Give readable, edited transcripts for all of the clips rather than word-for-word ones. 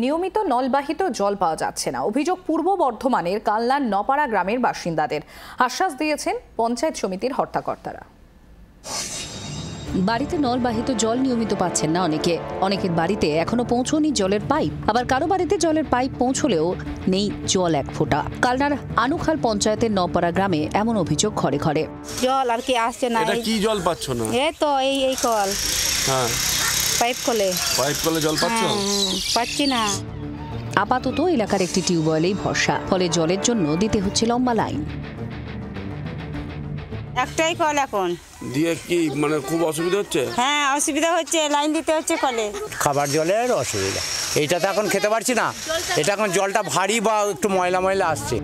নিয়মিত নলবাহিত জল পাওয়া যাচ্ছে না। অভিযোগ পূর্ব বর্ধমানের কালনার নপাড়া গ্রামের বাসিন্দাদের। আশ্বাস দিয়েছেন পঞ্চায়েত সমিতির হর্তাকর্তারা। বাড়িতে নলবাহিত জল নিয়মিত পাচ্ছেন না অনেকের বাড়িতে এখনো পৌঁছয়নি জলের পাইপ, আবার কারো বাড়িতে জলের পাইপ পৌঁছলেও নেই জল এক ফোঁটা। কালনার আনুখাল পঞ্চায়েতের নপাড়া গ্রামে এমন অভিযোগ ঘরে ঘরে। জল আর কি আসছে না। এটা কি জল পাচ্ছ না? এই তো এই কল। হ্যাঁ, পাইপ কলে জল পাচ্ছ? পাচ্ছি না। আপাতত এলাকার একটি টিউবওয়েলেই ভরসা, ফলে জলের জন্য দিতে হচ্ছে লম্বা লাইন। একটাই কল এখন। দিয়ে কি মানে খুব অসুবিধা হচ্ছে? হ্যাঁ, অসুবিধা হচ্ছে, লাইন দিতে হচ্ছে কলে। খাবার জলের অসুবিধা, এইটা তো এখন খেতে পারছি না। এটা এখন জলটা ভারী বা একটু ময়লা ময়লা আসছে।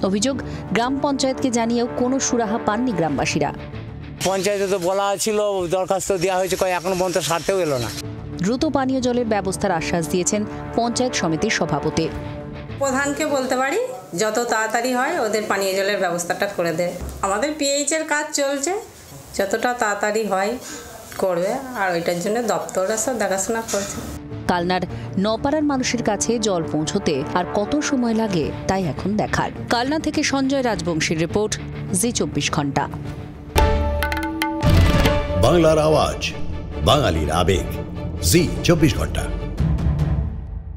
অভিযোগ, গ্রাম পঞ্চায়েতকে জানিয়েও কোনো সুরাহা পাননি গ্রামবাসীরা। পঞ্চায়েতে তো বলা ছিল, দরখাস্ত দেওয়া হয়েছে, এখনো পর্যন্ত সারতেও এলো না। দ্রুত পানীয় জলের ব্যবস্থার আশ্বাস দিয়েছেন পঞ্চায়েত সমিতির সভাপতি। প্রধানকে বলতে পারি যত তাড়াতাড়ি হয় ওদের পানীয় জলের ব্যবস্থাটা করে দেয়। আমাদের পিএইচের কাজ চলছে, যতটা তাড়াতাড়ি হয় করবে, আর ওইটার জন্য দপ্তররা সব দেখাশোনা করছে। কালনার নপাড়ার মানুষের কাছে জল পৌঁছতে আর কত সময় লাগে তাই এখন দেখার। কালনা থেকে সঞ্জয় রাজবংশীর রিপোর্ট, জি 24 ঘন্টা। বাংলার আওয়াজ, বাঙালির আবেগ, জি 24 ঘন্টা।